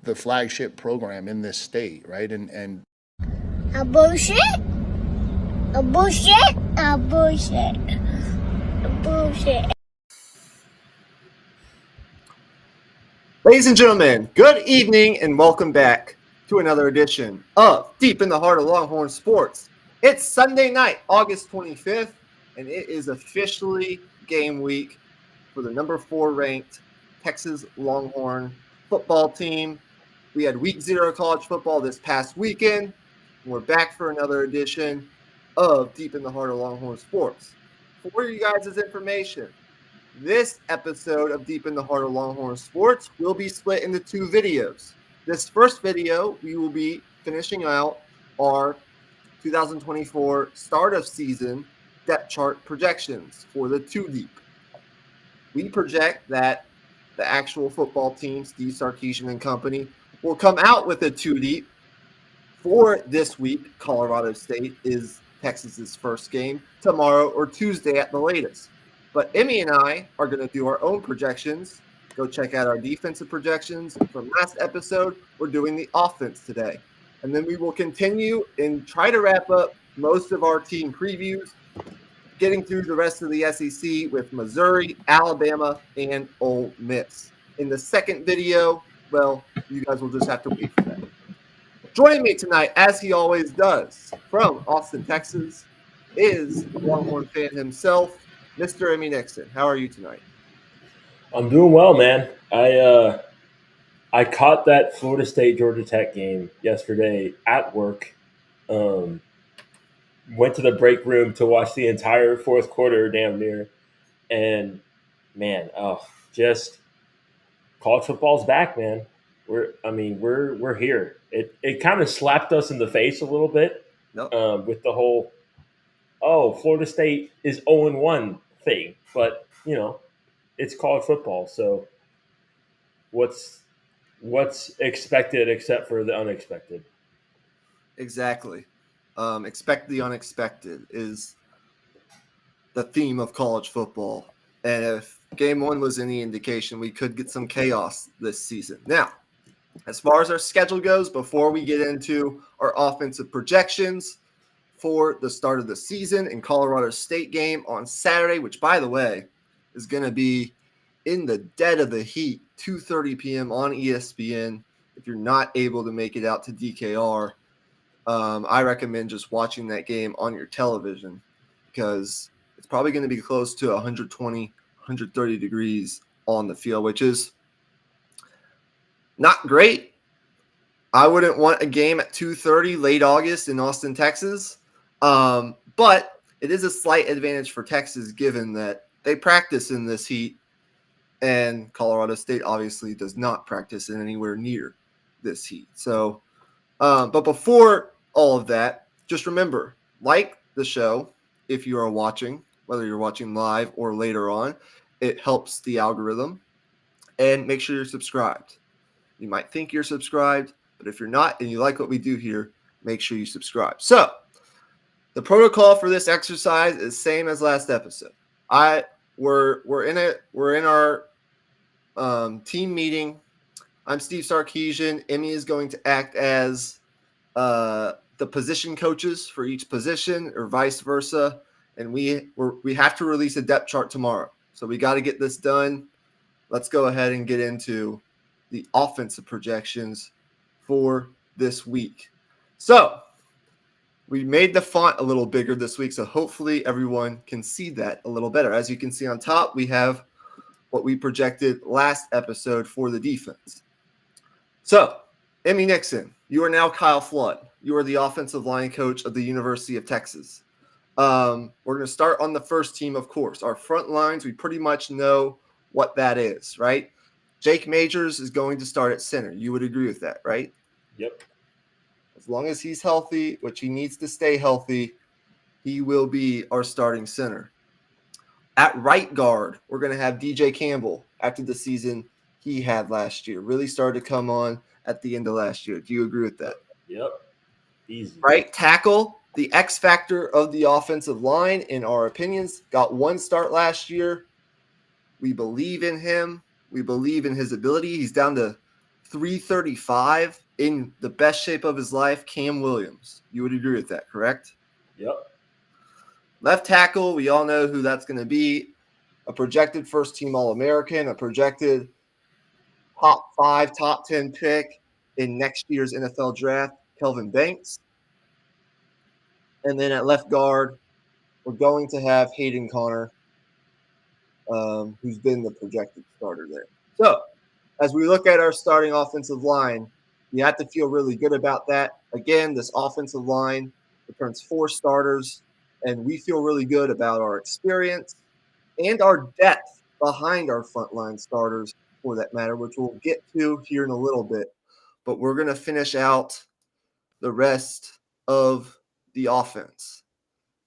the flagship program in this state, right? And A bullshit. A bullshit. A bullshit. A bullshit. Ladies and gentlemen, good evening and welcome back to another edition of Deep in the Heart of Longhorn Sports. It's Sunday night, August 25th, and it is officially game week for the number 4 ranked Texas Longhorn football team. We had week 0 college football this past weekend, and we're back for another edition of Deep in the Heart of Longhorn Sports. For you guys' information, this episode of Deep in the Heart of Longhorn Sports will be split into 2 videos. This first video, we will be finishing out our 2024 start of season depth chart projections for the 2 deep. We project that the actual football team, Steve Sarkisian and company, will come out with a 2 deep for this week. Colorado State is Texas's first game tomorrow or Tuesday at the latest. But Emmy and I are going to do our own projections. Go check out our defensive projections from last episode. We're doing the offense today. And then we will continue and try to wrap up most of our team previews, getting through the rest of the SEC with Missouri, Alabama, and Ole Miss. In the second video, well, you guys will just have to wait for that. Joining me tonight, as he always does, from Austin, Texas, is Longhorn fan himself, Mr. Emmy Nixon. How are you tonight? I'm doing well, man. I caught that Florida State Georgia Tech game yesterday at work. Went to the break room to watch the entire fourth quarter, damn near. And man, just college football's back, man. We're here. It kind of slapped us in the face a little bit. Nope. With the whole Florida State is 0-1 thing, but it's college football, so what's expected except for the unexpected? Exactly. Expect the unexpected is the theme of college football. And if game 1 was any indication, we could get some chaos this season. Now, as far as our schedule goes, before we get into our offensive projections for the start of the season and Colorado State game on Saturday, which, by the way, is going to be in the dead of the heat, 2:30 p.m. on ESPN. If you're not able to make it out to DKR, I recommend just watching that game on your television because it's probably going to be close to 120, 130 degrees on the field, which is not great. I wouldn't want a game at 2:30 late August in Austin, Texas. But it is a slight advantage for Texas given that they practice in this heat, and Colorado State obviously does not practice in anywhere near this heat. So, but before all of that, just remember, like the show if you are watching, whether you're watching live or later on. It helps the algorithm. And make sure you're subscribed. You might think you're subscribed, but if you're not and you like what we do here, make sure you subscribe. So, the protocol for this exercise is same as last episode. We're in our team meeting. I'm Steve Sarkisian. Emmy is going to act as the position coaches for each position, or vice versa. And we have to release a depth chart tomorrow, so we got to get this done. Let's go ahead and get into the offensive projections for this week. So, we made the font a little bigger this week, so hopefully everyone can see that a little better. As you can see on top, we have what we projected last episode for the defense. So, Emmy Nixon, you are now Kyle Flood. You are the offensive line coach of the University of Texas. We're going to start on the first team, of course. Our front lines, we pretty much know what that is, right? Jake Majors is going to start at center. You would agree with that, right? Yep. As long as he's healthy, which he needs to stay healthy, he will be our starting center. At right guard, we're going to have DJ Campbell after the season he had last year. Really started to come on at the end of last year. Do you agree with that? Yep. Easy. Right tackle, the X factor of the offensive line, in our opinions, got 1 start last year. We believe in him. We believe in his ability. He's down to 335 in the best shape of his life, Cam Williams. You would agree with that, correct? Yep. Left tackle, we all know who that's going to be. A projected first-team All-American, a projected top 5, top 10 pick in next year's NFL draft, Kelvin Banks. And then at left guard, we're going to have Hayden Connor, who's been the projected starter there. So, as we look at our starting offensive line, you have to feel really good about that. Again, this offensive line returns 4 starters, and we feel really good about our experience and our depth behind our frontline starters, for that matter, which we'll get to here in a little bit. But we're going to finish out the rest of the offense.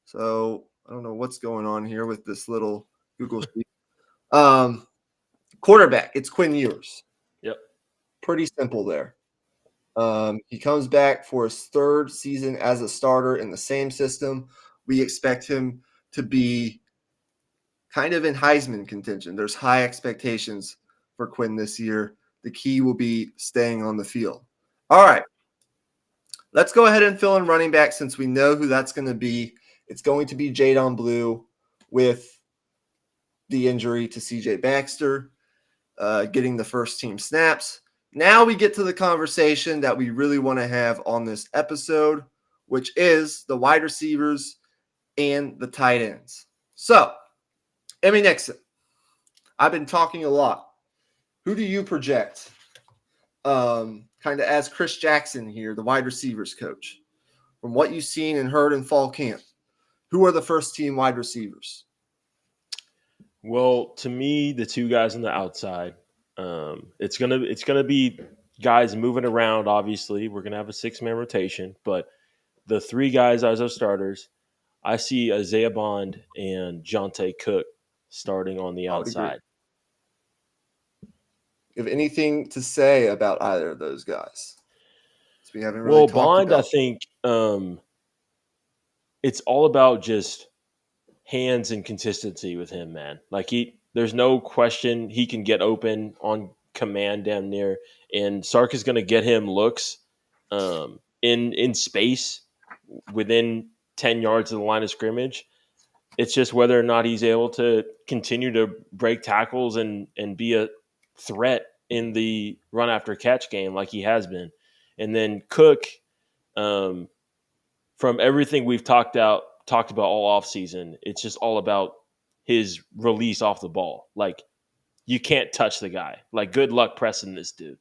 So I don't know what's going on here with this little Google sheet. Quarterback, it's Quinn Ewers. Yep. Pretty simple there. He comes back for his 3rd season as a starter in the same system. We expect him to be kind of in Heisman contention. There's high expectations for Quinn this year. The key will be staying on the field. All right. Let's go ahead and fill in running back since we know who that's going to be. It's going to be Jadon Blue with the injury to CJ Baxter, getting the first team snaps. Now we get to the conversation that we really want to have on this episode, which is the wide receivers and the tight ends. So, Emmy Nixon, I've been talking a lot. Who do you project kind of as Chris Jackson here, the wide receivers coach? From what you've seen and heard in fall camp, who are the first team wide receivers? Well, to me, the 2 guys on the outside, it's gonna be guys moving around. Obviously, we're gonna have a 6-man rotation, but the 3 guys as our starters, I see Isaiah Bond and Jonte Cook starting on the outside. You have anything to say about either of those guys? We haven't really talked Bond, about. I think it's all about just hands and consistency with him, man. Like there's no question he can get open on command down near, and Sark is going to get him looks in space within 10 yards of the line of scrimmage. It's just whether or not he's able to continue to break tackles and be a threat in the run after catch game like he has been. And then Cook, from everything we've talked about all offseason, it's just all about his release off the ball. Like, you can't touch the guy. Like, good luck pressing this dude.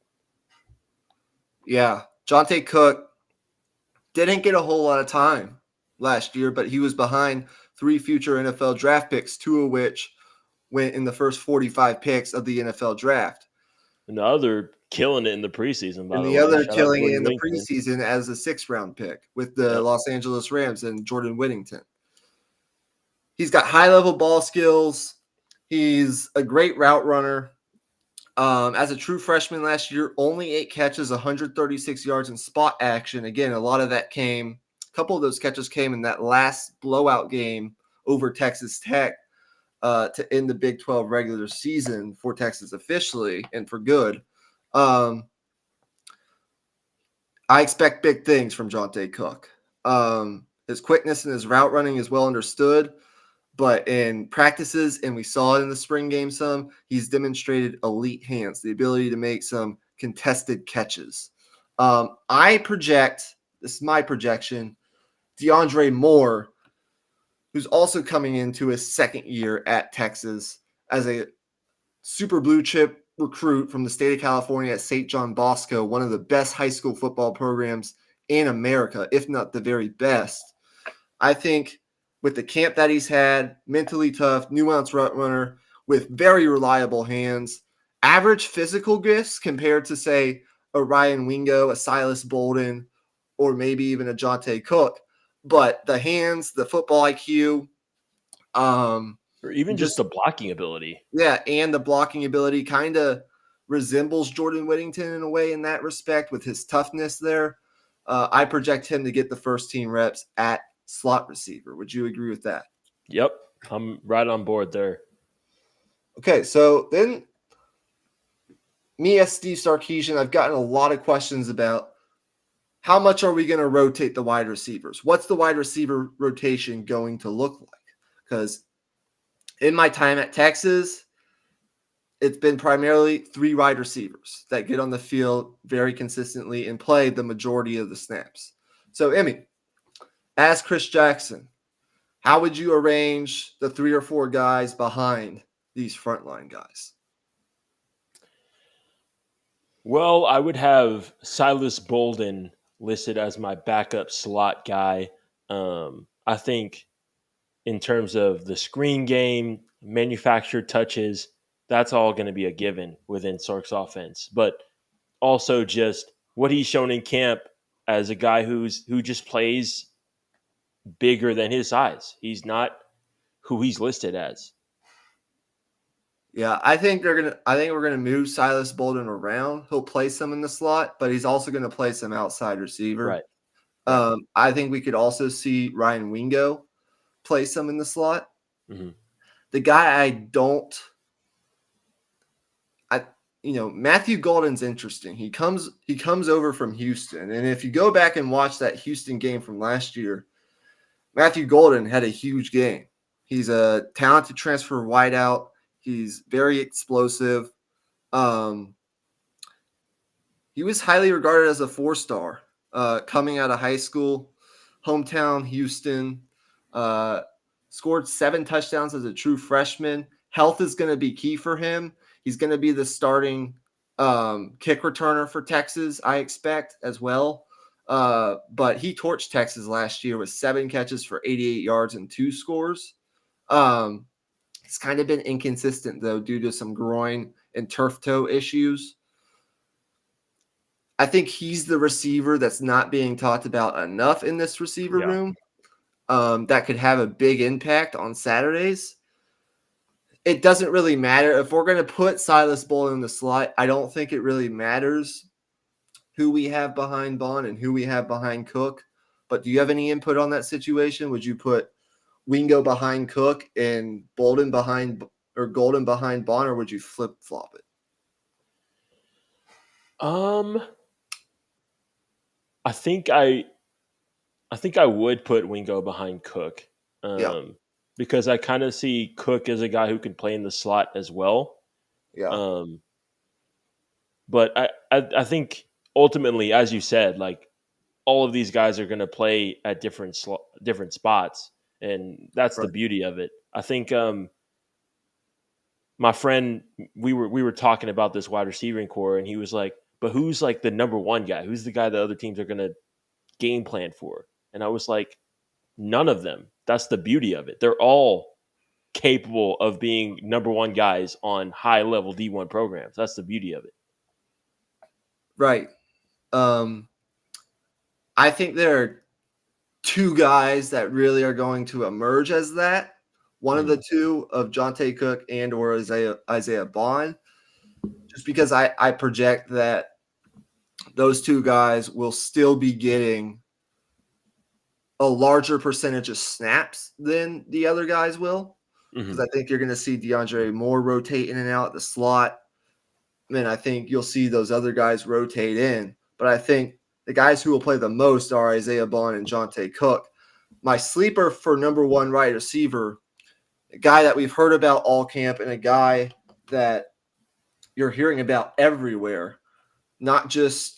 Yeah, Jonte Cook didn't get a whole lot of time last year, but he was behind 3 future NFL draft picks, 2 of which went in the first 45 picks of the NFL draft. And the other killing it in the preseason, by the way. And the other Shout out killing it Jordan in the Whittington. preseason as a 6th-round pick with the Los Angeles Rams and Jordan Whittington. He's got high-level ball skills. He's a great route runner. As a true freshman last year, only 8 catches, 136 yards in spot action. Again, a couple of those catches came in that last blowout game over Texas Tech to end the Big 12 regular season for Texas officially and for good. I expect big things from Jonte Cook. His quickness and his route running is well understood, but in practices, and we saw it in the spring game some, he's demonstrated elite hands, the ability to make some contested catches. I project, this is my projection, DeAndre Moore, who's also coming into his 2nd year at Texas as a super blue chip recruit from the state of California at St. John Bosco, one of the best high school football programs in America, if not the very best. I think with the camp that he's had, mentally tough, nuanced route runner with very reliable hands, average physical gifts compared to, say, a Ryan Wingo, a Silas Bolden, or maybe even a Jonte Cook. But the hands, the football IQ, or even just the blocking ability. Yeah, and the blocking ability kind of resembles Jordan Whittington in a way in that respect with his toughness there. I project him to get the first team reps at slot receiver. Would you agree with that? Yep, I'm right on board there. Okay, so then me as Steve Sarkisian, I've gotten a lot of questions about how much are we going to rotate the wide receivers? What's the wide receiver rotation going to look like? Because in my time at Texas, it's been primarily 3 wide receivers that get on the field very consistently and play the majority of the snaps. So, Emmy, as Chris Jackson, how would you arrange the 3 or 4 guys behind these frontline guys? Well, I would have Silas Bolden listed as my backup slot guy. I think in terms of the screen game, manufactured touches, that's all going to be a given within Sark's offense. But also just what he's shown in camp as a guy who just plays bigger than his size. He's not who he's listed as. Yeah, I think we're gonna move Silas Bolden around. He'll play some in the slot, but he's also gonna play some outside receiver. Right. I think we could also see Ryan Wingo play some in the slot. Mm-hmm. The guy Matthew Golden's interesting. He comes over from Houston, and if you go back and watch that Houston game from last year, Matthew Golden had a huge game. He's a talented transfer wideout. He's very explosive. He was highly regarded as a 4-star coming out of high school, hometown Houston. Scored 7 touchdowns as a true freshman. Health is going to be key for him. He's going to be the starting kick returner for Texas, I expect, as well. But he torched Texas last year with 7 catches for 88 yards and 2 scores. He's kind of been inconsistent, though, due to some groin and turf toe issues. I think he's the receiver that's not being talked about enough in this receiver room that could have a big impact on Saturdays. It doesn't really matter. If we're going to put Silas Bolden in the slot, I don't think it really matters who we have behind Bond and who we have behind Cook. But do you have any input on that situation? Would you put Wingo behind Cook and Golden behind Bond, or would you flip-flop it? I think I would put Wingo behind Cook. Because I kind of see Cook as a guy who can play in the slot as well. Yeah. But I think ultimately, as you said, like all of these guys are going to play at different spots, and that's the beauty of it. I think my friend, we were talking about this wide receiving core, and he was like, "But who's like the number 1 guy? Who's the guy that other teams are going to game plan for?" And I was like, none of them. That's the beauty of it. They're all capable of being number 1 guys on high-level D1 programs. That's the beauty of it. Right. I think there are 2 guys that really are going to emerge as that. One of the 2 of Jonte Cook and or Isaiah Bond, just because I project that those 2 guys will still be getting a larger percentage of snaps than the other guys will. Because I think you're going to see DeAndre Moore rotate in and out the slot. And I think you'll see those other guys rotate in. But I think the guys who will play the most are Isaiah Bond and Jonte Cook. My sleeper for number 1 wide receiver, a guy that we've heard about all camp and a guy that you're hearing about everywhere, not just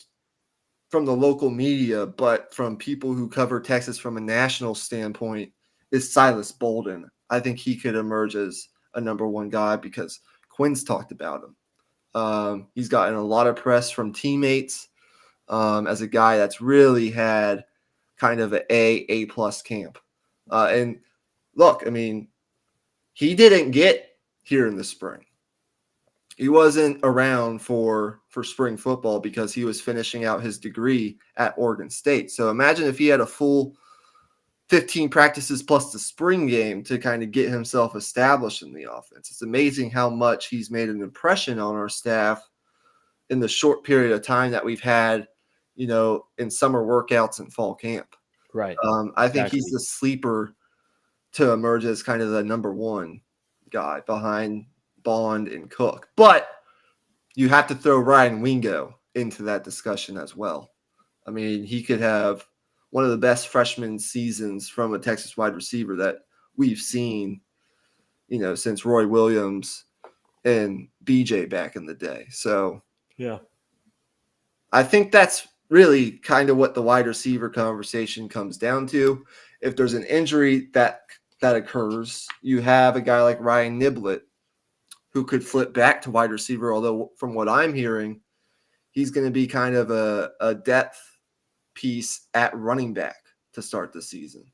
from the local media, but from people who cover Texas from a national standpoint, is Silas Bolden. I think he could emerge as a number 1 guy because Quinn's talked about him. He's gotten a lot of press from teammates as a guy that's really had kind of an A+ camp. And look, I mean, he didn't get here in the spring. He wasn't around for spring football because he was finishing out his degree at Oregon State. So imagine if he had a full 15 practices plus the spring game to kind of get himself established in the offense. It's amazing how much he's made an impression on our staff in the short period of time that we've had, in summer workouts and fall camp. Right. I think he's the sleeper to emerge as kind of the number 1 guy behind Bond and Cook. But you have to throw Ryan Wingo into that discussion as well. I mean, he could have one of the best freshman seasons from a Texas wide receiver that we've seen, since Roy Williams and BJ back in the day. So Yeah. I think that's really kind of what the wide receiver conversation comes down to. If there's an injury that occurs, you have a guy like Ryan Niblett who could flip back to wide receiver, although from what I'm hearing, he's going to be kind of a depth piece at running back to start the season.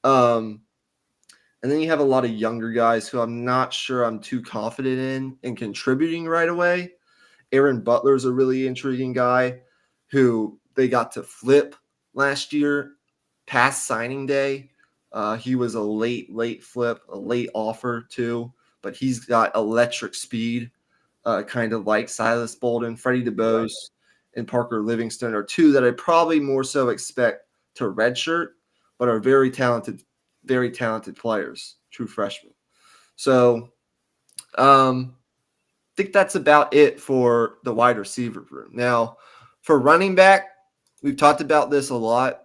And then you have a lot of younger guys who I'm not sure I'm too confident in contributing right away. Aaron Butler's a really intriguing guy who they got to flip last year past signing day. He was a late flip, a late offer too, but he's got electric speed, kind of like Silas Bolden. Freddie DeBose and Parker Livingston are two that I probably more so expect to redshirt, but are very talented players, true freshmen. So I think that's about it for the wide receiver room. Now, for running back, we've talked about this a lot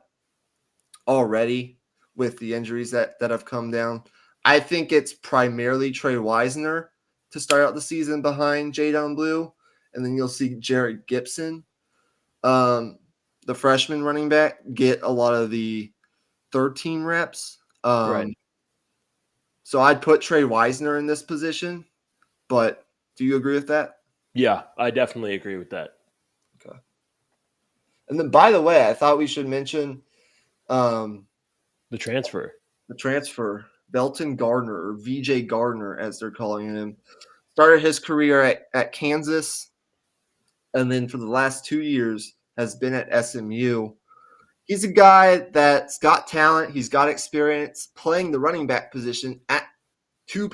already with the injuries that have come down. I think it's primarily Trey Wisner to start out the season behind Jadon Blue, and then you'll see Jared Gibson, the freshman running back, get a lot of the third team reps. Right. So I'd put Trey Wisner in this position, but do you agree with that? Yeah, I definitely agree with that. Okay. And then, by the way, I thought we should mention The transfer. the transfer, Belton Gardner, or VJ Gardner, as they're calling him. Started his career at Kansas, and then for the last 2 years has been at SMU. He's a guy that's got talent. He's got experience playing the running back position at two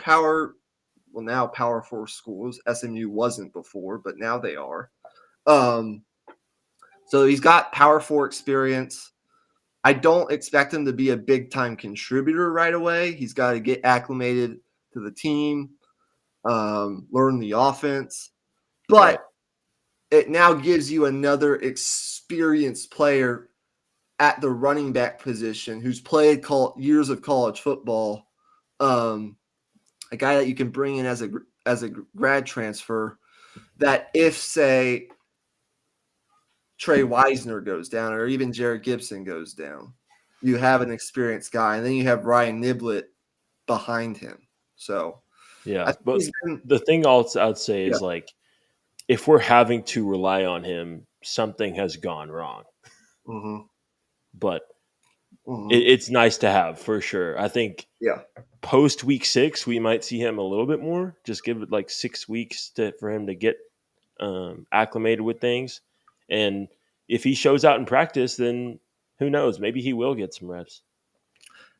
now Power 4 schools. SMU wasn't before, but now they are. So he's got Power 4 experience. I don't expect him to be a big-time contributor right away. He's got to get acclimated to the team, learn the offense. But it now gives you another experienced player at the running back position who's played years of college football, a guy that you can bring in as a grad transfer, that if, say, Trey Wisner goes down or even Jared Gibson goes down, you have an experienced guy, and then you have Ryan Niblett behind him. So Yeah, but the thing I'd say is like, if we're having to rely on him, something has gone wrong. Mm-hmm. But it's nice to have for sure. I think post week 6, we might see him a little bit more. Just give it like 6 weeks for him to get acclimated with things. And if he shows out in practice, then who knows? Maybe he will get some reps.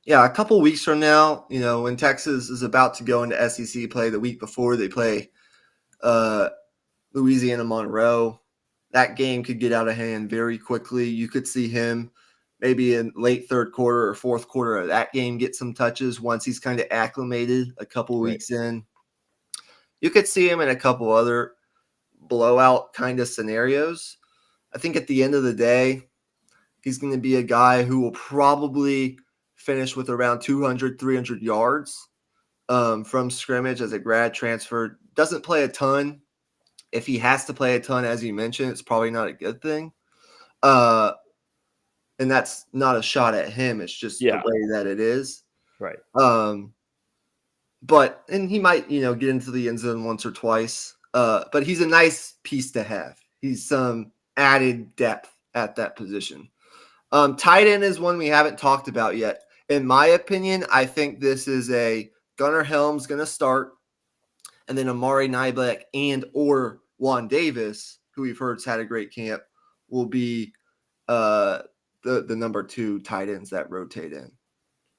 Yeah, a couple weeks from now, when Texas is about to go into SEC play the week before they play Louisiana Monroe, that game could get out of hand very quickly. You could see him maybe in late third quarter or fourth quarter of that game get some touches once he's kind of acclimated a couple weeks in. You could see him in a couple other blowout kind of scenarios. I think at the end of the day, he's going to be a guy who will probably finish with around 200, 300 yards from scrimmage as a grad transfer. Doesn't play a ton. If he has to play a ton, as you mentioned, it's probably not a good thing. And that's not a shot at him. It's just the way that it is. Right. And he might, get into the end zone once or twice. But he's a nice piece to have. He's some added depth at that position. Tight end is one we haven't talked about yet. In my opinion, I think this is a Gunnar Helms going to start, and then Amari Niblack or Juan Davis, who we've heard's had a great camp, will be the number 2 tight ends that rotate in.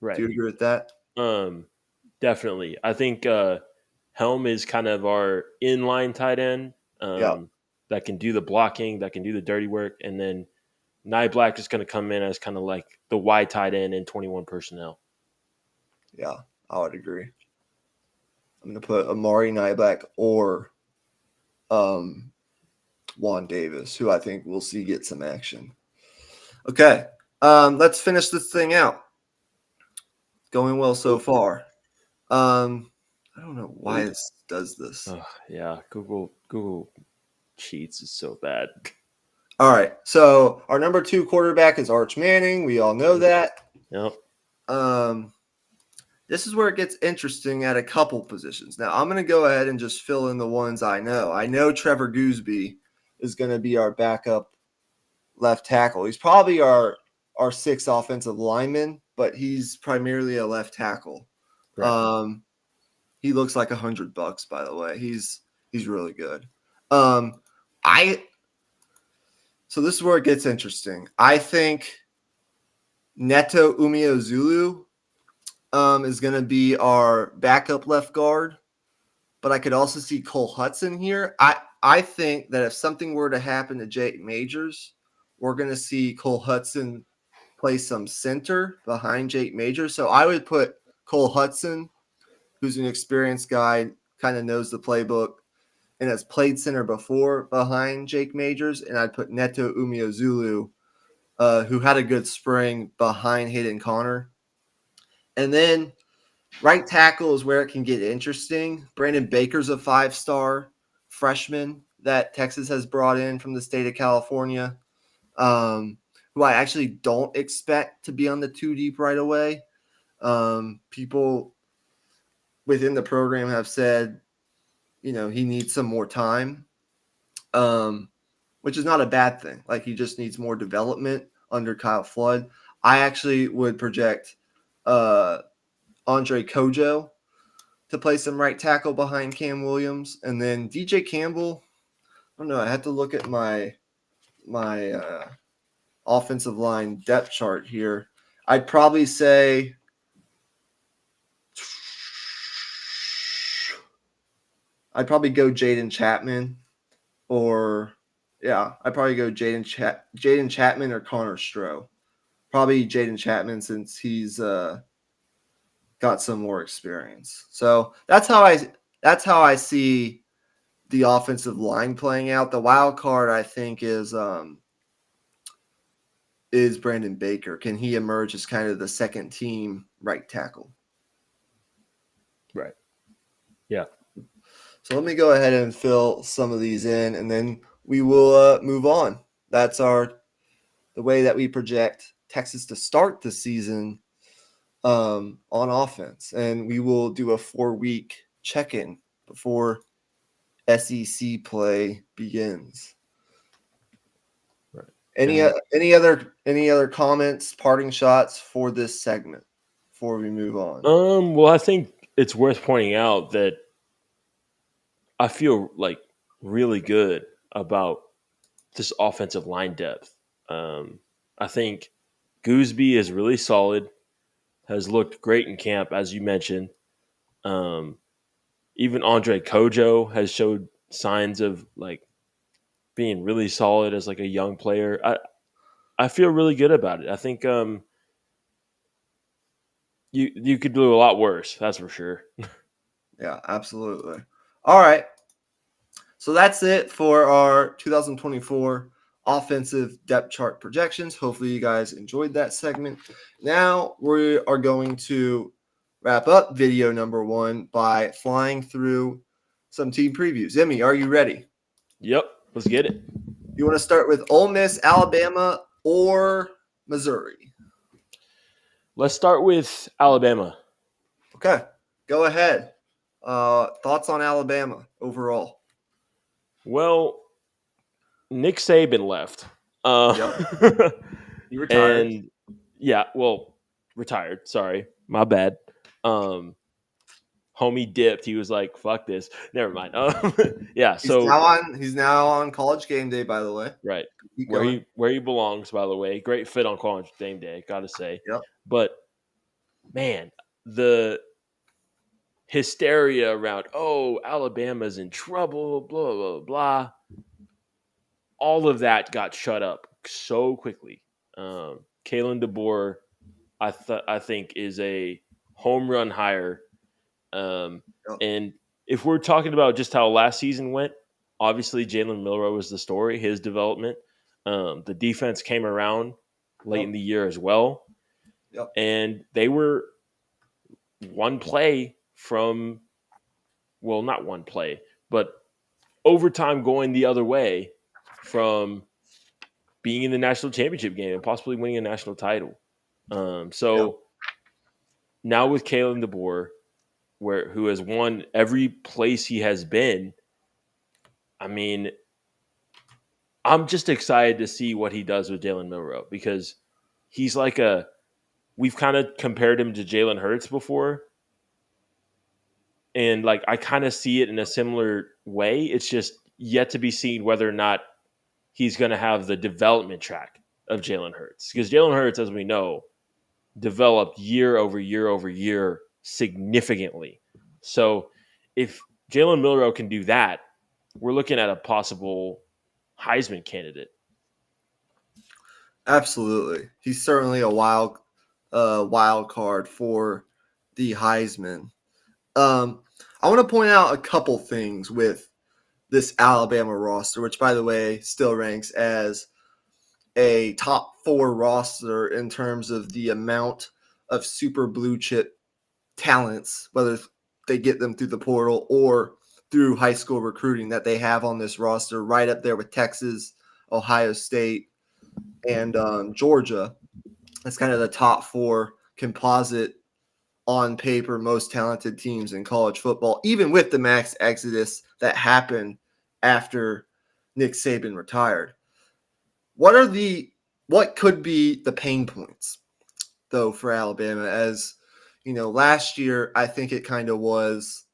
Right. Do you agree with that? Definitely. I think Helm is kind of our inline tight end that can do the blocking, that can do the dirty work, and then Niblack is going to come in as kind of like the wide tight end in 21 personnel. Yeah, I would agree. I'm going to put Amari Niblack or Juan Davis, who I think we'll see get some action. Okay, let's finish this thing out. Going well so far. I don't know why this does this. Oh, yeah, Google Cheats is so bad. All right, so our number 2 quarterback is Arch Manning. We all know that. Yep. This is where it gets interesting at a couple positions. Now, I'm going to go ahead and just fill in the ones I know. I know Trevor Gooseby is going to be our backup left tackle. He's probably our 6th offensive lineman, but he's primarily a left tackle. Right. He looks like $100, by the way. He's really good. So this is where it gets interesting. I think Neto Umeozulu is going to be our backup left guard, but I could also see Cole Hudson here. I think that if something were to happen to Jake Majors, we're going to see Cole Hudson play some center behind Jake Majors. So I would put Cole Hudson, who's an experienced guy, kind of knows the playbook, and has played center before behind Jake Majors, and I'd put Neto Umeozulu, who had a good spring behind Hayden Connor. And then right tackle is where it can get interesting. Brandon Baker's a 5-star freshman that Texas has brought in from the state of California, who I actually don't expect to be on the 2 deep right away. People within the program have said, he needs some more time, which is not a bad thing. Like, he just needs more development under Kyle Flood. I actually would project Andre Kojo to play some right tackle behind Cam Williams. And then DJ Campbell, I don't know, I had to look at my offensive line depth chart here. I'd probably say I'd probably go Jaden Chapman I'd probably go Jaden Chapman or Connor Stroh. Probably Jaden Chapman, since he's got some more experience. So that's how I see the offensive line playing out. The wild card, I think, is Brandon Baker. Can he emerge as kind of the second team right tackle? Right. Yeah. So let me go ahead and fill some of these in, and then we will move on. That's the way that we project Texas to start the season on offense. And we will do a 4-week check-in before SEC play begins. Right. Any other comments, parting shots for this segment before we move on? Well, I think it's worth pointing out that I feel like really good about this offensive line depth. I think Gooseby is really solid, has looked great in camp, as you mentioned. Even Andre Kojo has showed signs of like being really solid as like a young player. I feel really good about it. I think you could do a lot worse, that's for sure. Yeah, absolutely. All right. So that's it for our 2024 offensive depth chart projections. Hopefully you guys enjoyed that segment. Now we are going to wrap up video number 1 by flying through some team previews. Emmy, are you ready? Yep, let's get it. You want to start with Ole Miss, Alabama, or Missouri? Let's start with Alabama. Okay, go ahead. Thoughts on Alabama overall? Well, Nick Saban left. Yep. You retired. And retired. Sorry, my bad. Homie dipped. He was like, "Fuck this." Never mind. Yeah. He's now on College Game Day, by the way. Right. Where he belongs, by the way. Great fit on College Game Day, gotta say. Yep. But man, the hysteria around, Alabama's in trouble, blah, blah, blah. All of that got shut up so quickly. Kalen DeBoer, I think, is a home run hire. And if we're talking about just how last season went, obviously Jalen Milroe was the story, his development. The defense came around late in the year as well. Yep. And they were one play from, well, not one play, but overtime going the other way from being in the national championship game and possibly winning a national title. So now with Kalen DeBoer, who has won every place he has been, I mean, I'm just excited to see what he does with Jalen Milroe because he's like we've kind of compared him to Jalen Hurts before. And like, I kind of see it in a similar way. It's just yet to be seen whether or not he's going to have the development track of Jalen Hurts. Because Jalen Hurts, as we know, developed year over year over year significantly. So if Jalen Milroe can do that, we're looking at a possible Heisman candidate. Absolutely. He's certainly a wild card for the Heisman. I want to point out a couple things with this Alabama roster, which, by the way, still ranks as a top 4 roster in terms of the amount of super blue chip talents, whether they get them through the portal or through high school recruiting that they have on this roster, right up there with Texas, Ohio State, and Georgia. That's kind of the top 4 composite on paper most talented teams in college football, even with the max exodus that happened after Nick Saban retired. What could be the pain points, though, for Alabama? As you know, last year, I think it kind of was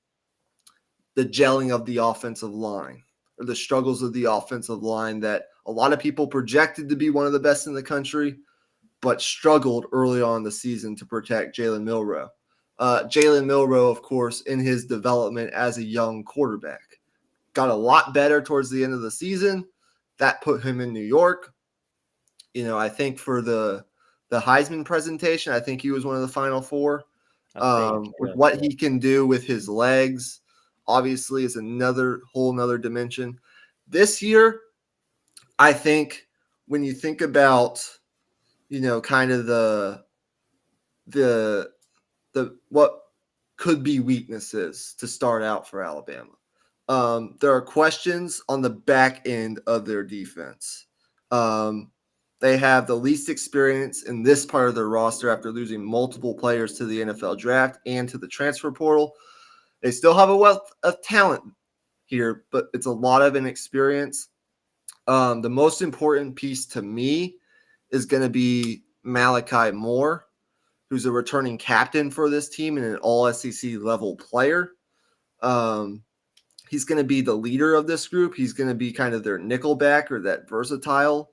the gelling of the offensive line or the struggles of the offensive line that a lot of people projected to be one of the best in the country, but struggled early on in the season to protect Jalen Milroe. Jalen Milroe, of course, in his development as a young quarterback, got a lot better towards the end of the season. That put him in New York. You know, I think for the Heisman presentation, I think he was one of the final 4. With what he can do with his legs, obviously, is another whole nother dimension. This year, I think when you think about, you know, kind of the what could be weaknesses to start out for Alabama. There are questions on the back end of their defense. They have the least experience in this part of their roster after losing multiple players to the NFL draft and to the transfer portal. They still have a wealth of talent here, but it's a lot of inexperience. The most important piece to me is going to be Malachi Moore, who's a returning captain for this team and an all-SEC level player. He's going to be the leader of this group. He's going to be kind of their nickelback or that versatile,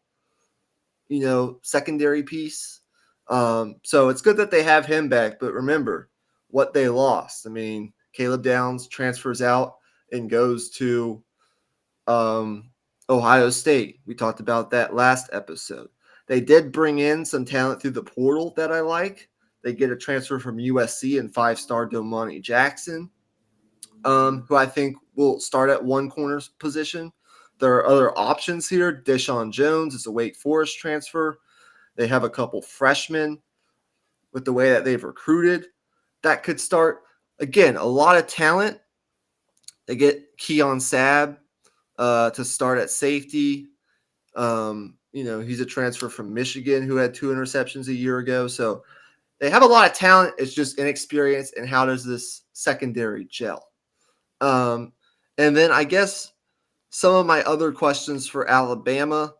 you know, secondary piece. So it's good that they have him back, but remember what they lost. I mean, Caleb Downs transfers out and goes to Ohio State. We talked about that last episode. They did bring in some talent through the portal that I like. They get a transfer from USC and 5-star Domani Jackson, who I think will start at one corner position. There are other options here. Deshaun Jones is a Wake Forest transfer. They have a couple freshmen with the way that they've recruited that could start. Again, a lot of talent. They get Keon Sabb to start at safety. You know, he's a transfer from Michigan who had 2 interceptions a year ago. So they have a lot of talent. It's just inexperience. And how does this secondary gel? And then I guess some of my other questions for Alabama,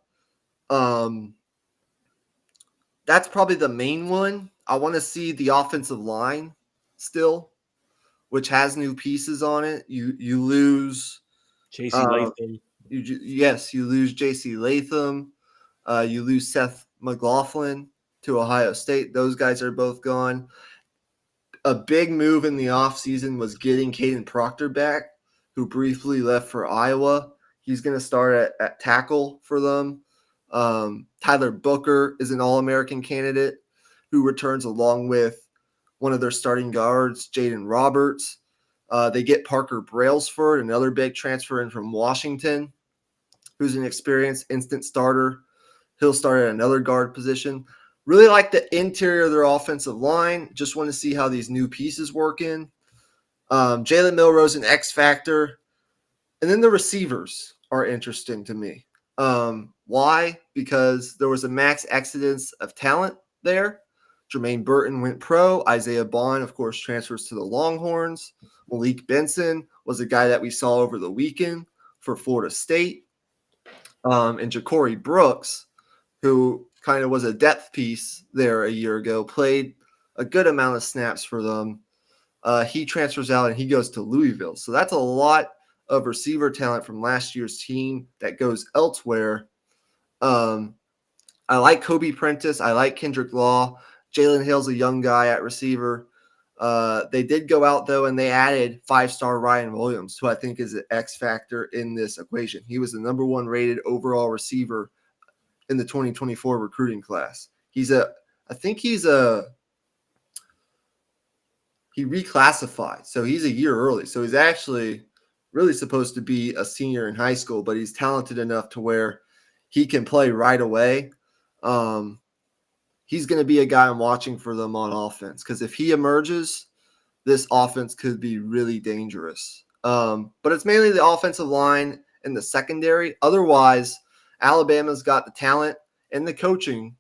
that's probably the main one. I want to see the offensive line still, which has new pieces on it. You lose J.C. Latham. You lose J.C. Latham. You lose Seth McLaughlin to Ohio State. Those guys are both gone. A big move in the offseason was getting Caden Proctor back, who briefly left for Iowa. He's going to start at tackle for them. Tyler Booker is an All-American candidate who returns along with one of their starting guards, Jaden Roberts. They get Parker Brailsford, another big transfer in from Washington, who's an experienced instant starter. He'll start at another guard position. Really like the interior of their offensive line. Just want to see how these new pieces work in. Jalen Milrose, an X factor. And then the receivers are interesting to me. Why? Because there was a max exodus of talent there. Jermaine Burton went pro. Isaiah Bond, of course, transfers to the Longhorns. Malik Benson was a guy that we saw over the weekend for Florida State. And Ja'Cory Brooks, who kind of was a depth piece there a year ago, played a good amount of snaps for them. He transfers out and he goes to Louisville. So that's a lot of receiver talent from last year's team that goes elsewhere. I like Kobe Prentice. I like Kendrick Law. Jalen Hill's a young guy at receiver. They did go out, though, and they added 5-star Ryan Williams, who I think is an X factor in this equation. He was the number 1 rated overall receiver in the 2024 recruiting class. He reclassified, so he's a year early. So he's actually really supposed to be a senior in high school, but he's talented enough to where he can play right away. He's going to be a guy I'm watching for them on offense, because if he emerges, this offense could be really dangerous. But it's mainly the offensive line and the secondary. Otherwise, Alabama's got the talent and the coaching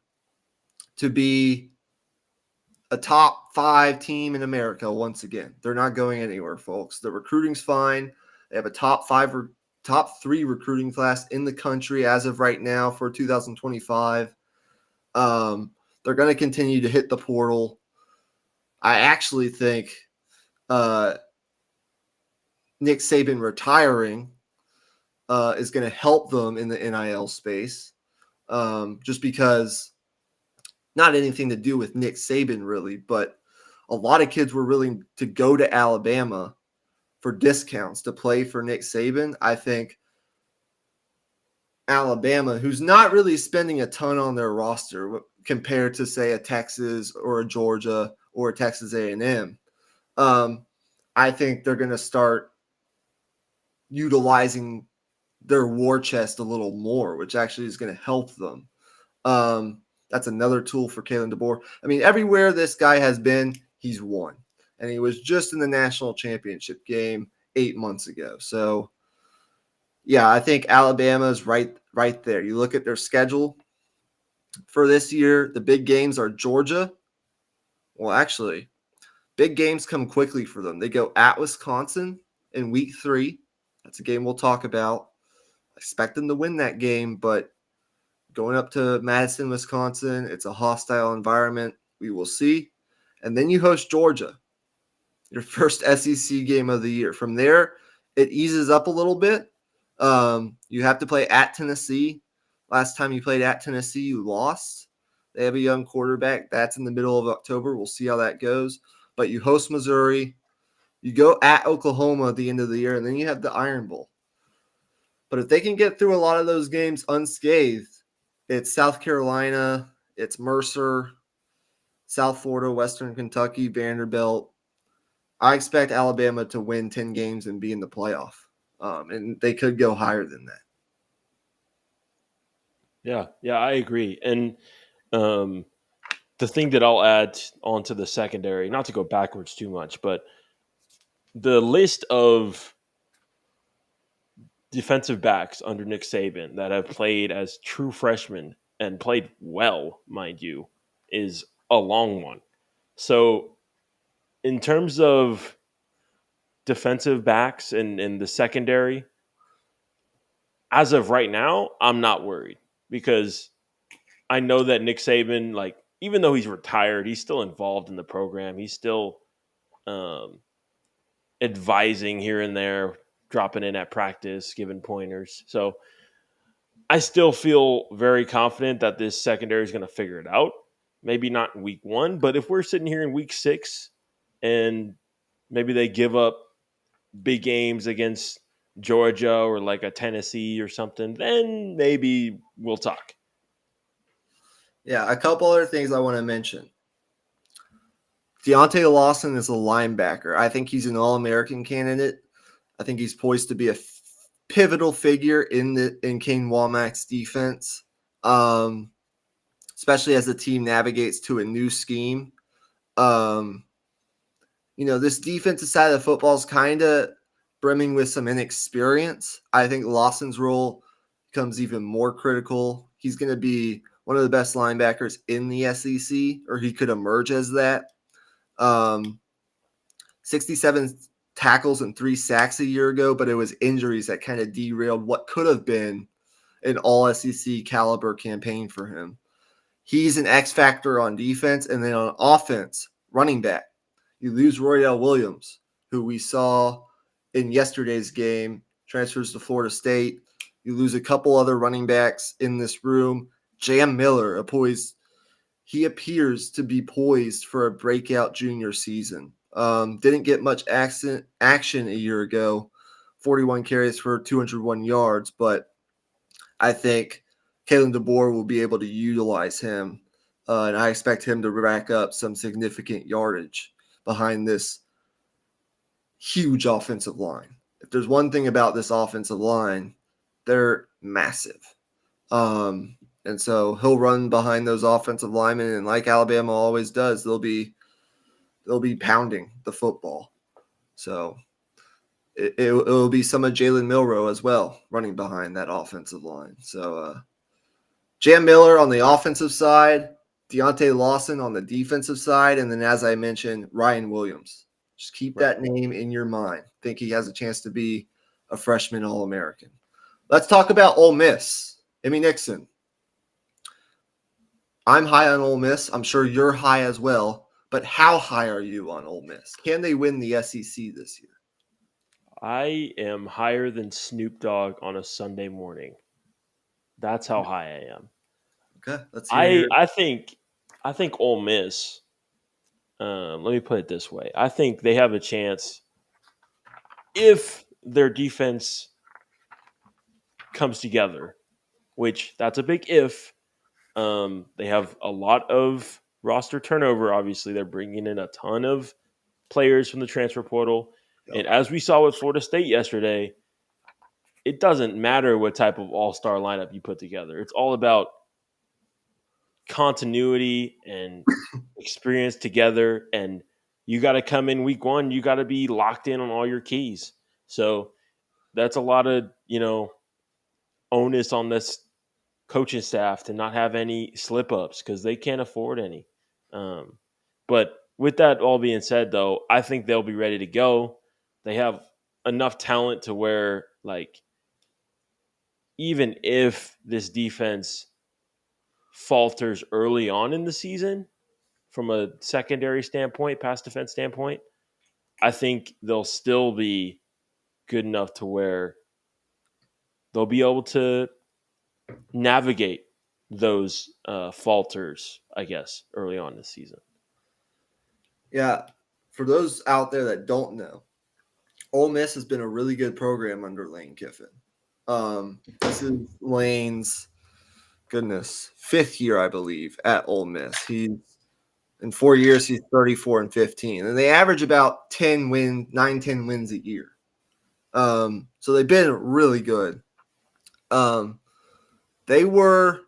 to be a top 5 team in America once again. They're not going anywhere, folks. The recruiting's fine. They have a top 3 recruiting class in the country as of right now for 2025. They're going to continue to hit the portal. I actually think Nick Saban retiring is going to help them in the NIL space, just because not anything to do with Nick Saban really, but a lot of kids were willing to go to Alabama for discounts to play for Nick Saban. I think Alabama, who's not really spending a ton on their roster compared to, say, a Texas or a Georgia or a Texas A&M, I think they're going to start utilizing their war chest a little more, which actually is going to help them. That's another tool for Kalen DeBoer. I mean, everywhere this guy has been, he's won. And he was just in the national championship game 8 months ago. So, yeah, I think Alabama's right there. You look at their schedule for this year, the big games are Georgia. Well, actually, big games come quickly for them. They go at Wisconsin in week 3. That's a game we'll talk about. I expect them to win that game, but going up to Madison, Wisconsin, it's a hostile environment. We will see. And then you host Georgia, your first SEC game of the year. From there, it eases up a little bit. You have to play at Tennessee. Last time you played at Tennessee, you lost. They have a young quarterback. That's in the middle of October. We'll see how that goes. But you host Missouri. You go at Oklahoma at the end of the year, and then you have the Iron Bowl. But if they can get through a lot of those games unscathed, it's South Carolina, it's Mercer, South Florida, Western Kentucky, Vanderbilt. I expect Alabama to win 10 games and be in the playoff. And they could go higher than that. Yeah, I agree. And the thing that I'll add onto the secondary, not to go backwards too much, but the list of defensive backs under Nick Saban that have played as true freshmen and played well, mind you, is a long one. So in terms of defensive backs and the secondary, as of right now, I'm not worried, because I know that Nick Saban, like, even though he's retired, he's still involved in the program. He's still advising here and there, dropping in at practice, giving pointers. So I still feel very confident that this secondary is going to figure it out. Maybe not in week 1, but if we're sitting here in week 6 and maybe they give up big games against Georgia or like a Tennessee or something, then maybe we'll talk. Yeah, a couple other things I want to mention. Deontay Lawson is a linebacker. I think he's an All-American candidate. I think he's poised to be a pivotal figure in Kane Wommack's defense, especially as the team navigates to a new scheme. This defensive side of the football is kind of brimming with some inexperience. I think Lawson's role becomes even more critical. He's going to be one of the best linebackers in the SEC, or he could emerge as that. 67 tackles and 3 sacks a year ago, but it was injuries that kind of derailed what could have been an all SEC caliber campaign for him. He's an X factor on defense, and then on offense, running back. You lose Roydell Williams, who we saw in yesterday's game, transfers to Florida State. You lose a couple other running backs in this room. Jam Miller, he appears to be poised for a breakout junior season. Didn't get much action a year ago, 41 carries for 201 yards, but I think Kalen DeBoer will be able to utilize him, and I expect him to rack up some significant yardage behind this huge offensive line. If there's one thing about this offensive line, they're massive. And so he'll run behind those offensive linemen, and like Alabama always does, they'll be pounding the football. So it'll be some of Jalen Milroe as well running behind that offensive line. So Jam Miller on the offensive side, Deontay Lawson on the defensive side, and then, as I mentioned, Ryan Williams. Just keep that name in your mind. Think he has a chance to be a freshman All-American. Let's talk about Ole Miss. Emmy Nixon. I'm high on Ole Miss. I'm sure you're high as well. But how high are you on Ole Miss? Can they win the SEC this year? I am higher than Snoop Dogg on a Sunday morning. That's how high I am. Okay, let's hear I think Ole Miss, let me put it this way. I think they have a chance if their defense comes together, which that's a big if. They have a lot of roster turnover. Obviously, they're bringing in a ton of players from the transfer portal. Yep. And as we saw with Florida State yesterday, it doesn't matter what type of all-star lineup you put together. It's all about continuity and experience together, and you got to come in week one, you got to be locked in on all your keys. So that's a lot of, onus on this coaching staff to not have any slip-ups because they can't afford any. But with that all being said, though, I think they'll be ready to go. They have enough talent to where, even if this defense falters early on in the season from a secondary standpoint, pass defense standpoint, I think they'll still be good enough to where they'll be able to navigate those falters, I guess, early on this season. Yeah, for those out there that don't know, Ole Miss has been a really good program under Lane Kiffin. This is Lane's, fifth year, I believe, at Ole Miss. In 4 years, he's 34-15, and they average about 10 wins a year. So they've been really good. They were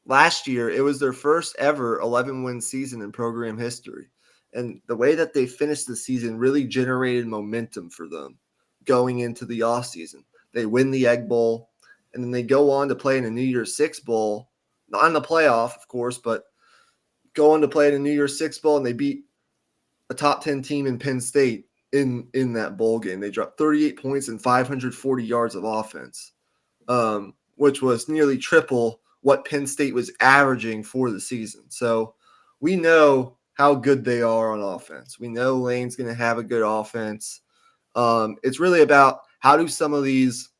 last year, it was their first ever 11-win season in program history. And the way that they finished the season really generated momentum for them going into the offseason. They win the Egg Bowl, and then they go on to play in a New Year's Six Bowl. Not in the playoff, of course, but go on to play in a New Year's Six Bowl, and they beat a top 10 team in Penn State in that bowl game. They dropped 38 points and 540 yards of offense, which was nearly triple what Penn State was averaging for the season. So we know how good they are on offense. We know Lane's going to have a good offense. It's really about how do some of these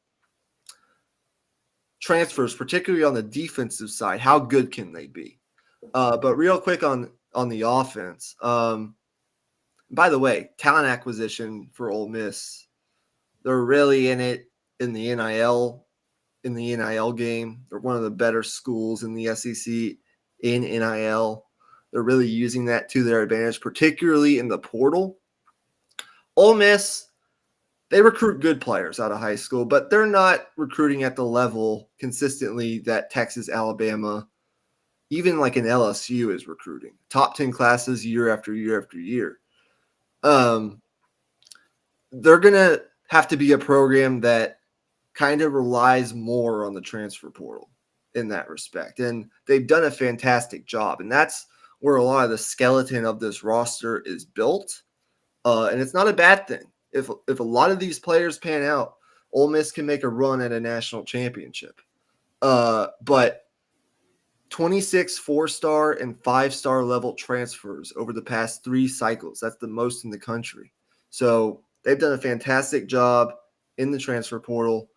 transfers, particularly on the defensive side, how good can they be? But real quick on the offense. By the way, talent acquisition for Ole Miss, they're really in it in the NIL game. They're one of the better schools in the SEC in NIL. They're really using that to their advantage, particularly in the portal. Ole Miss, they recruit good players out of high school, but they're not recruiting at the level consistently that Texas, Alabama, even like an LSU is recruiting. Top 10 classes year after year after year. They're going to have to be a program that kind of relies more on the transfer portal in that respect. And they've done a fantastic job. And that's where a lot of the skeleton of this roster is built. And it's not a bad thing. If a lot of these players pan out, Ole Miss can make a run at a national championship. But 26 4-star and 5-star level transfers over the past 3 cycles. That's the most in the country. So they've done a fantastic job in the transfer portal.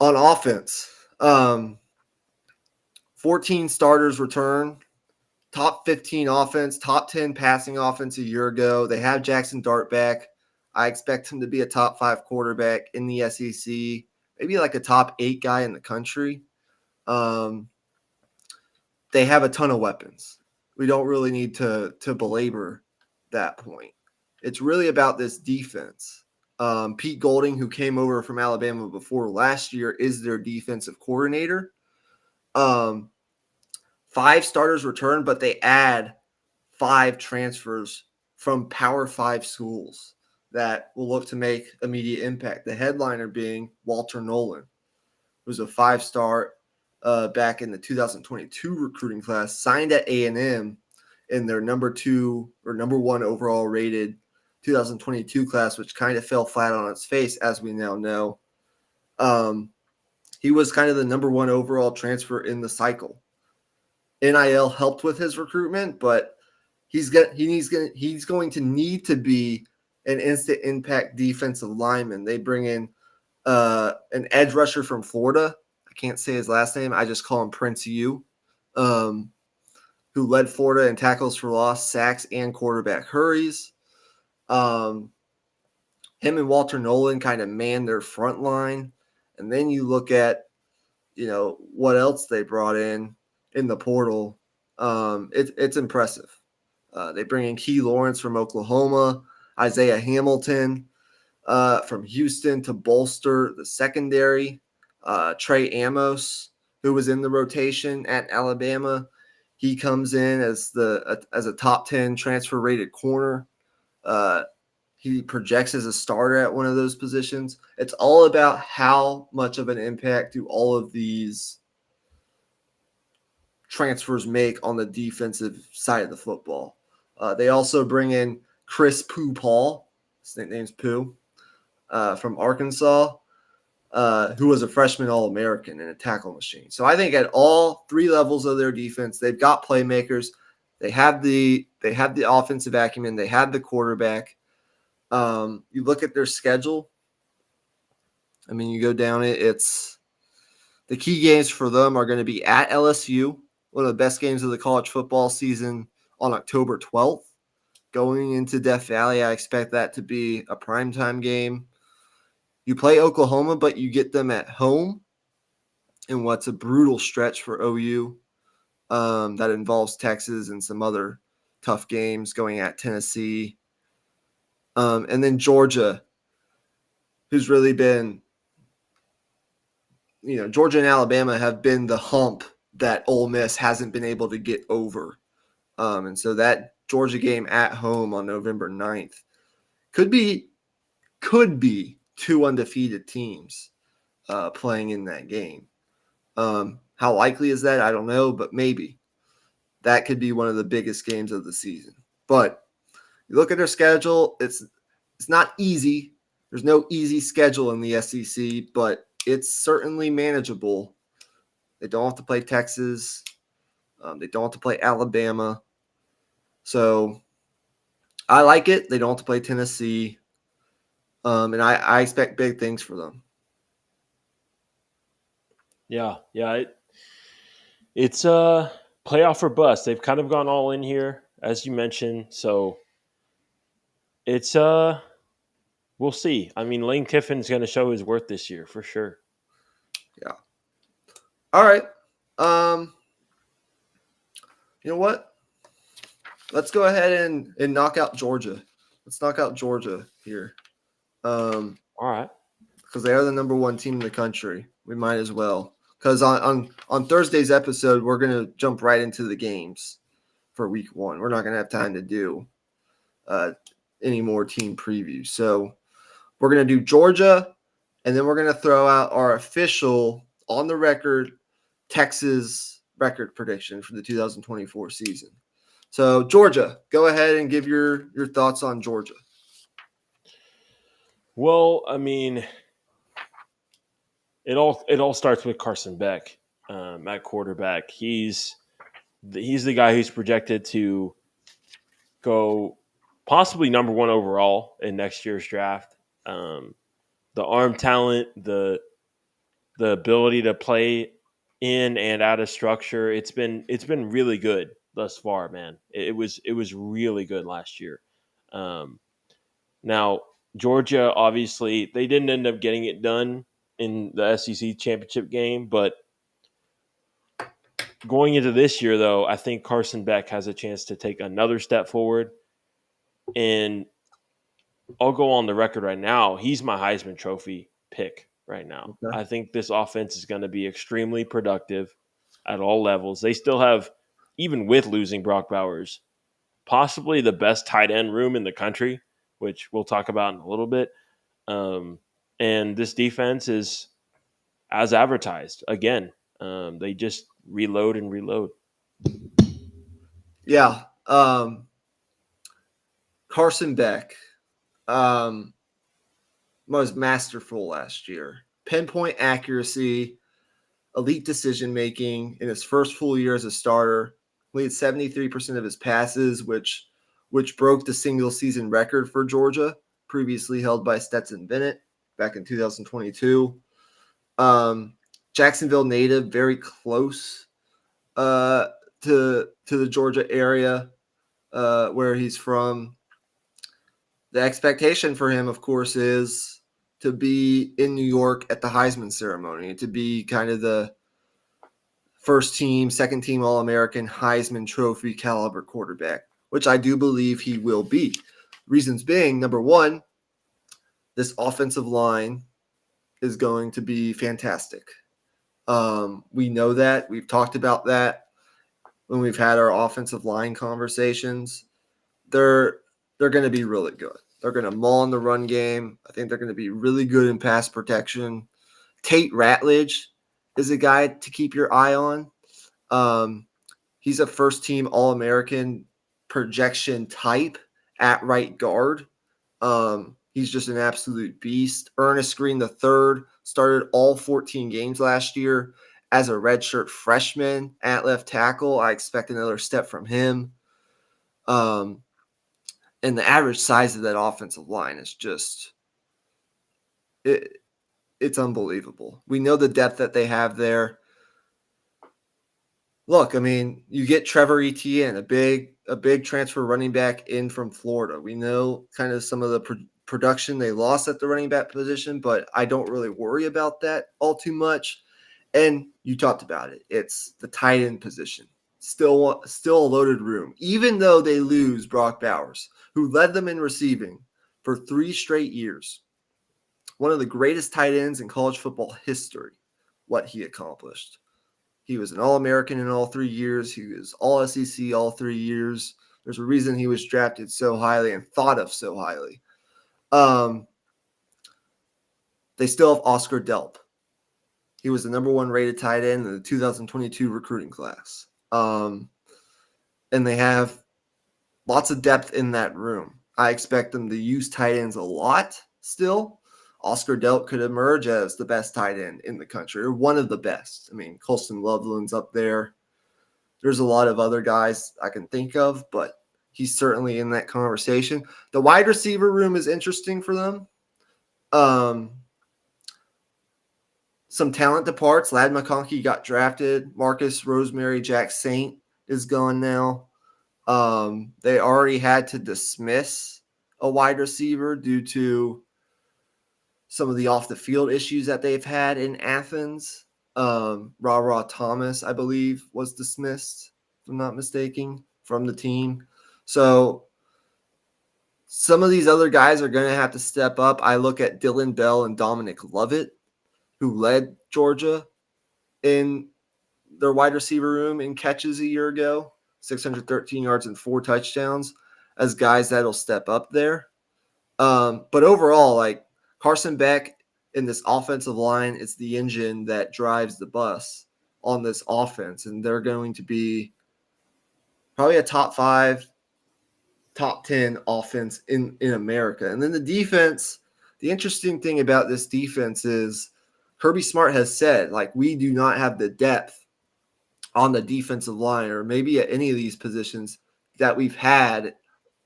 On offense, 14 starters return, top 15 offense, top 10 passing offense a year ago. They have Jackson Dart back. I expect him to be a top 5 quarterback in the SEC, maybe like a top 8 guy in the country. They have a ton of weapons. We don't really need to belabor that point. It's really about this defense. Pete Golding, who came over from Alabama before last year, is their defensive coordinator. 5 starters return, but they add 5 transfers from Power 5 schools that will look to make immediate impact. The headliner being Walter Nolan, who's a 5-star back in the 2022 recruiting class, signed at A&M in their number 2 or number 1 overall rated 2022 class, which kind of fell flat on its face, as we now know. He was kind of the number 1 overall transfer in the cycle. NIL helped with his recruitment, but he's going to need to be an instant impact defensive lineman. They bring in an edge rusher from Florida. I can't say his last name. I just call him Prince U, who led Florida in tackles for loss, sacks, and quarterback hurries. Him and Walter Nolan kind of man their front line. And then you look at, what else they brought in the portal. It's impressive. They bring in Key Lawrence from Oklahoma, Isaiah Hamilton from Houston to bolster the secondary. Trey Amos, who was in the rotation at Alabama, he comes in as a top 10 transfer rated corner. He projects as a starter at one of those positions. It's all about how much of an impact do all of these transfers make on the defensive side of the football. They also bring in Chris Pooh Paul, his name's Pooh, from Arkansas, who was a freshman All-American and a tackle machine. So I think at all 3 levels of their defense, they've got playmakers. They have the offensive acumen. They have the quarterback. You look at their schedule. I mean, you go down it. It's the key games for them are going to be at LSU, one of the best games of the college football season, on October 12th. Going into Death Valley, I expect that to be a primetime game. You play Oklahoma, but you get them at home in what's a brutal stretch for OU that involves Texas and some other tough games, going at Tennessee. And then Georgia, who's really been, Georgia and Alabama have been the hump that Ole Miss hasn't been able to get over. And so that Georgia game at home on November 9th could be 2 undefeated teams playing in that game. How likely is that? I don't know, but maybe. That could be one of the biggest games of the season. But you look at their schedule, it's not easy. There's no easy schedule in the SEC, but it's certainly manageable. They don't have to play Texas. They don't have to play Alabama. So I like it. They don't have to play Tennessee. And I expect big things for them. Yeah. It's a playoff or bust. They've kind of gone all in here, as you mentioned. So it's we'll see. I mean, Lane Kiffin's going to show his worth this year for sure. Yeah. All right. You know what? Let's go ahead and knock out Georgia. Let's knock out Georgia here. All right. Because they are the number 1 team in the country. We might as well. Because on Thursday's episode, we're going to jump right into the games for week 1. We're not going to have time to do any more team previews. So we're going to do Georgia, and then we're going to throw out our official, on the record, Texas record prediction for the 2024 season. So, Georgia, go ahead and give your thoughts on Georgia. Well, I mean, it all starts with Carson Beck at quarterback. He's the guy who's projected to go possibly number 1 overall in next year's draft. The arm talent, the ability to play in and out of structure, it's been really good thus far, man. It was really good last year. Now Georgia, obviously, they didn't end up getting it done in the SEC championship game, but going into this year, though, I think Carson Beck has a chance to take another step forward. And I'll go on the record right now. He's my Heisman Trophy pick right now. Okay. I think this offense is going to be extremely productive at all levels. They still have, even with losing Brock Bowers, possibly the best tight end room in the country, which we'll talk about in a little bit. And this defense is as advertised. Again, they just reload and reload. Yeah. Carson Beck was masterful last year. Pinpoint accuracy, elite decision-making in his first full year as a starter. Completed 73% of his passes, which broke the single-season record for Georgia, previously held by Stetson Bennett back in 2022. Jacksonville native, very close to the Georgia area where he's from. The expectation for him, of course, is to be in New York at the Heisman ceremony, to be kind of the first team, second team All-American Heisman Trophy caliber quarterback, which I do believe he will be. Reasons being, number 1, this offensive line is going to be fantastic. We know that. We've talked about that when we've had our offensive line conversations. They're going to be really good. They're going to maul in the run game. I think they're going to be really good in pass protection. Tate Ratledge is a guy to keep your eye on. He's a first-team All-American projection type at right guard. He's just an absolute beast. Ernest Green III started all 14 games last year as a redshirt freshman at left tackle. I expect another step from him. And the average size of that offensive line is just it's unbelievable. We know the depth that they have there. Look, I mean, you get Trevor Etienne, a big transfer running back in from Florida. We know kind of some of the production they lost at the running back position, but I don't really worry about that all too much. And you talked about it. It's the tight end position. Still a loaded room, even though they lose Brock Bowers, who led them in receiving for 3 straight years. One of the greatest tight ends in college football history, what he accomplished. He was an All-American in all 3 years. He was All-SEC all 3 years. There's a reason he was drafted so highly and thought of so highly. They still have Oscar Delp. He was the number 1 rated tight end in the 2022 recruiting class. And they have lots of depth in that room. I expect them to use tight ends a lot still. Oscar Delp could emerge as the best tight end in the country, or one of the best. I mean, Colston Loveland's up there. There's a lot of other guys I can think of, but he's certainly in that conversation. The wide receiver room is interesting for them. Some talent departs. Ladd McConkey got drafted. Marcus Rosemary Jack Saint is gone now. They already had to dismiss a wide receiver due to some of the off-the-field issues that they've had in Athens. Ra Thomas, I believe, was dismissed if I'm not mistaken, from the team. So some of these other guys are going to have to step up. I look at Dylan Bell and Dominic Lovett, who led Georgia in their wide receiver room in catches a year ago, 613 yards and 4 touchdowns, as guys that'll step up there. But overall, like Carson Beck in this offensive line is the engine that drives the bus on this offense, and they're going to be probably a top 5, top 10 offense in America. And then the defense, the interesting thing about this defense is Kirby Smart has said, like, we do not have the depth on the defensive line or maybe at any of these positions that we've had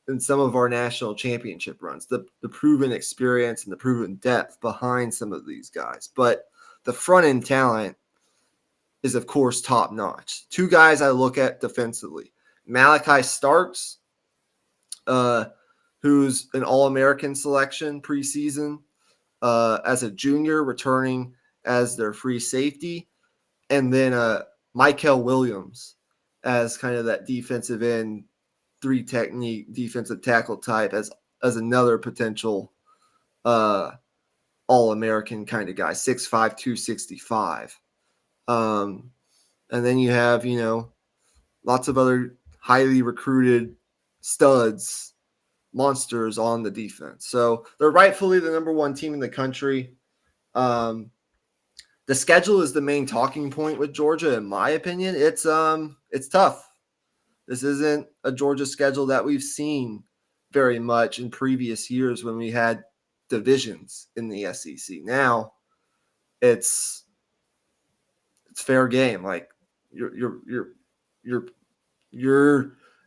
in some of our national championship runs, the proven experience and the proven depth behind some of these guys. But the front end talent is, of course, top notch. 2 guys I look at defensively: Malachi Starks, who's an All-American selection preseason as a junior, returning as their free safety, and then Michael Williams as kind of that defensive end, 3 technique defensive tackle type as another potential All-American kind of guy, 6'5", 265. And then you have, lots of other highly recruited studs, monsters on the defense. So they're rightfully the number 1 team in the country. The schedule is the main talking point with Georgia, in my opinion. It's tough. This isn't a Georgia schedule that we've seen very much in previous years when we had divisions in the SEC. Now it's fair game. Like you're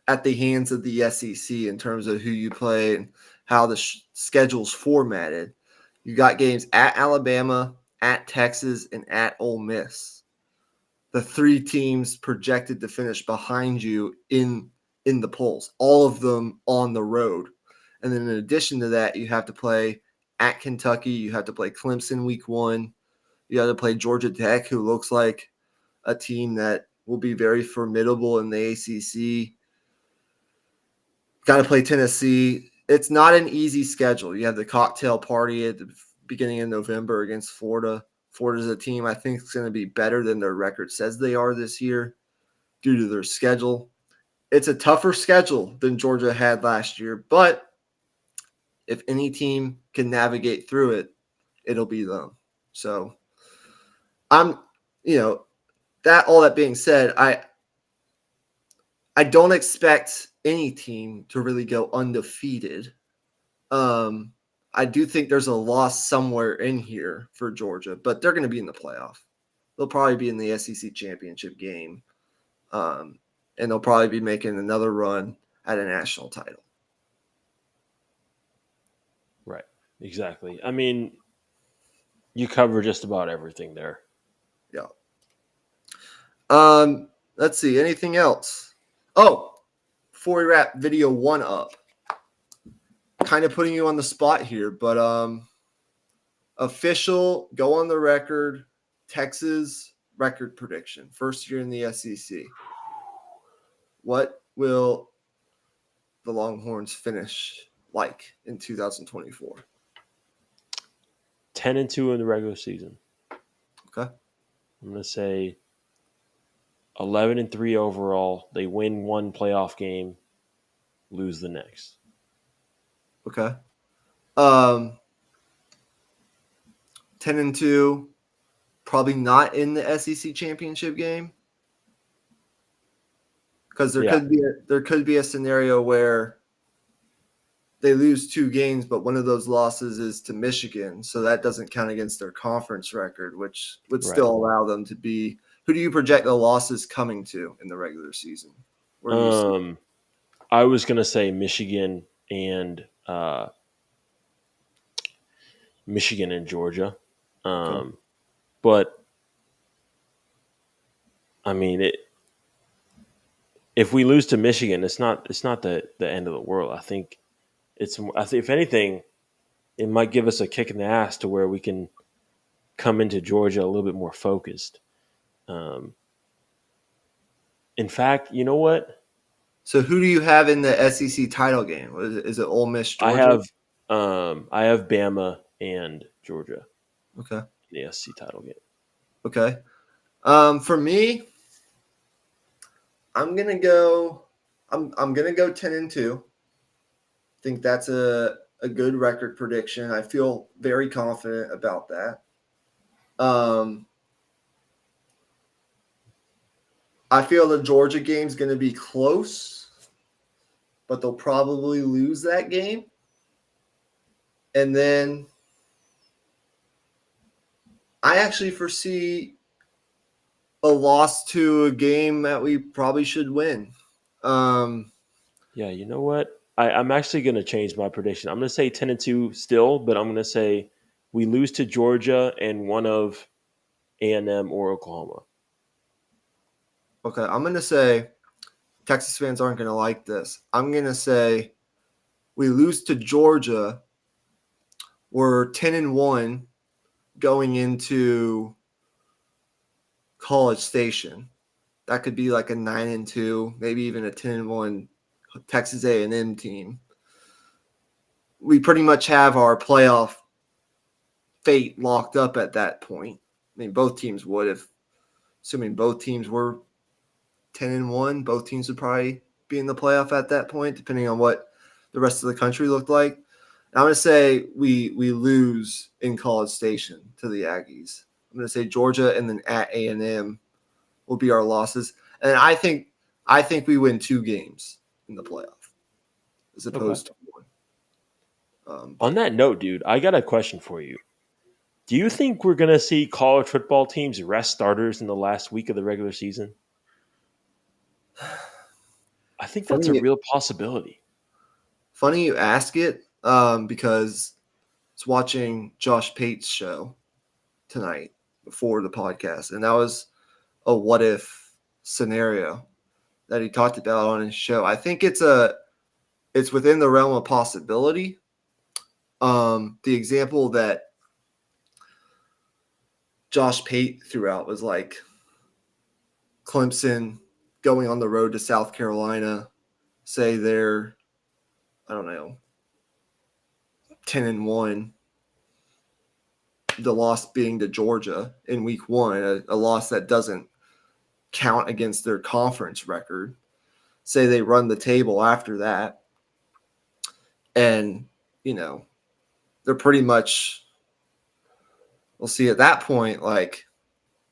at the hands of the SEC in terms of who you play and how the schedule's formatted. You got games at Alabama, at Texas, and at Ole Miss. The 3 teams projected to finish behind you in the polls, all of them on the road. And then in addition to that, you have to play at Kentucky. You have to play Clemson week 1. You have to play Georgia Tech, who looks like a team that will be very formidable in the ACC. Got to play Tennessee. It's not an easy schedule. You have the cocktail party at the beginning of November against Florida. Florida's a team I think is going to be better than their record says they are this year due to their schedule. It's a tougher schedule than Georgia had last year, but if any team can navigate through it, it'll be them. So all that being said, I don't expect any team to really go undefeated. I do think there's a loss somewhere in here for Georgia, but they're going to be in the playoff. They'll probably be in the SEC championship game, and they'll probably be making another run at a national title. Right. Exactly. I mean, you cover just about everything there. Yeah. Let's see. Anything else? Oh, before we wrap video 1 up, kind of putting you on the spot here, but official, go on the record, Texas record prediction, first year in the SEC. What will the Longhorns finish like in 2024? 10-2 in the regular season. Okay. I'm going to say 11-3 overall. They win 1 playoff game, lose the next. Okay. 10-2, probably not in the SEC championship game, because there could be a scenario where they lose 2 games, but one of those losses is to Michigan, so that doesn't count against their conference record, which would still allow them to be. Who do you project the losses coming to in the regular season? I was going to say Michigan and Georgia. But I mean, if we lose to Michigan, it's not the end of the world. I think if anything, it might give us a kick in the ass to where we can come into Georgia a little bit more focused. In fact, you know what? So who do you have in the SEC title game? Is it Ole Miss, Georgia? I have Bama and Georgia Okay. in the SEC title game. Okay. For me, I'm gonna go 10-2. I think that's a good record prediction. I feel very confident about that. I feel the Georgia game's going to be close, but they'll probably lose that game. And then I actually foresee a loss to a game that we probably should win. Yeah, you know what? I'm actually going to change my prediction. I'm going to say 10-2 still, but I'm going to say we lose to Georgia and one of A&M or Oklahoma. Okay, I'm going to say Texas fans aren't going to like this. I'm going to say we lose to Georgia. We're 10-1 going into College Station. That could be like a 9-2, maybe even a 10-1 Texas A&M team. We pretty much have our playoff fate locked up at that point. I mean, both teams would, if assuming both teams were 10-1, both teams would probably be in the playoff at that point, depending on what the rest of the country looked like. And I'm going to say we lose in College Station to the Aggies. I'm going to say Georgia and then at A&M will be our losses. And I think we win 2 games in the playoff as opposed to one. On that note, dude, I got a question for you. Do you think we're going to see college football teams rest starters in the last week of the regular season? I think that's a real possibility. Funny you ask it, because I was watching Josh Pate's show tonight before the podcast, and that was a what if scenario that he talked about on his show. I think it's within the realm of possibility. The example that Josh Pate threw out was like Clemson going on the road to South Carolina, say they're, I don't know, 10-1. The loss being to Georgia in week 1, a loss that doesn't count against their conference record. Say they run the table after that, and they're pretty much, we'll see at that point, like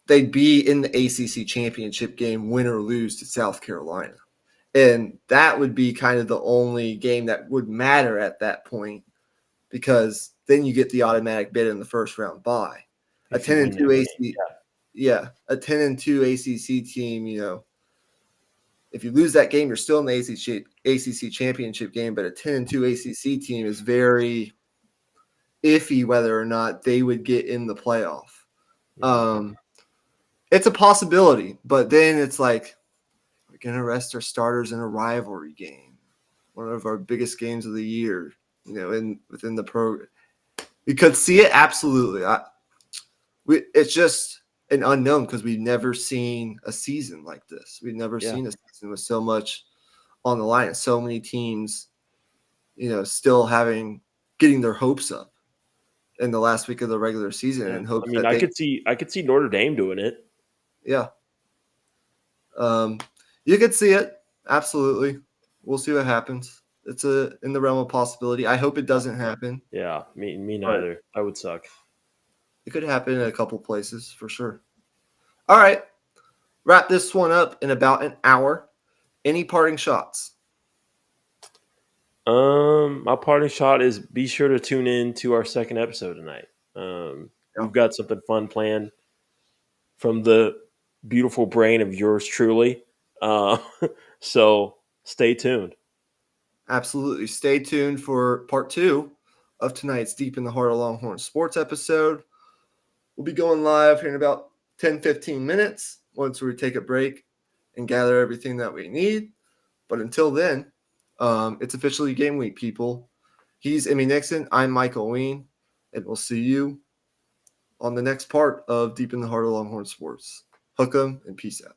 they'd be in the ACC championship game, win or lose to South Carolina. And that would be kind of the only game that would matter at that point, because then you get the automatic bid in the first round bye. A 10-2 ACC, a 10-2 ACC team, if you lose that game, you're still in the ACC championship game, but a 10-2 ACC team is very iffy whether or not they would get in the playoff. It's a possibility, but then it's like, we're going to rest our starters in a rivalry game, one of our biggest games of the year, within the program. We could see it, absolutely. It's just an unknown because we've never seen a season like this. We've never seen a season with so much on the line and so many teams, still getting their hopes up in the last week of the regular season and hopes. I mean, I could see Notre Dame doing it. Yeah. You could see it. Absolutely. We'll see what happens. It's in the realm of possibility. I hope it doesn't happen. Yeah, me neither. That would suck. It could happen in a couple places for sure. All right. Wrap this one up in about an hour. Any parting shots? My parting shot is be sure to tune in to our second episode tonight. We've got something fun planned from the beautiful brain of yours truly. So stay tuned. Absolutely. Stay tuned for part 2 of tonight's Deep in the Heart of Longhorn Sports episode. We'll be going live here in about 10-15 minutes once we take a break and gather everything that we need. But until then, it's officially game week, people. He's Emmy Nixon. I'm Michael Ween. And we'll see you on the next part of Deep in the Heart of Longhorn Sports. Hook 'em and peace out.